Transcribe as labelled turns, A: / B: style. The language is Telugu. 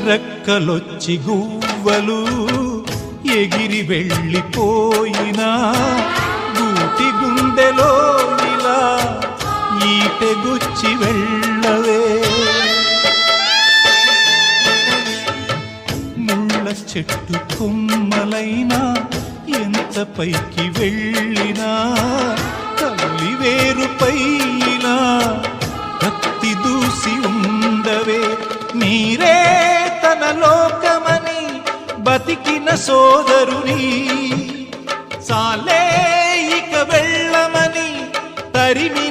A: రెక్కలొచ్చి గువ్వలు ఎగిరి వెళ్ళిపోయినా గూటి గుండెలో ఇలా ఈటెగుచ్చి వెళ్ళవే. ముళ్ళ చెట్టు కొమ్మలైనా ఎంత పైకి వెళ్ళినా తల్లి వేరుపై ఇలా కత్తి దూసి ఉండవే. మీరే తన లోకమని బతికిన సోదరుని సాలే ఇక వెళ్ళమని తరిమి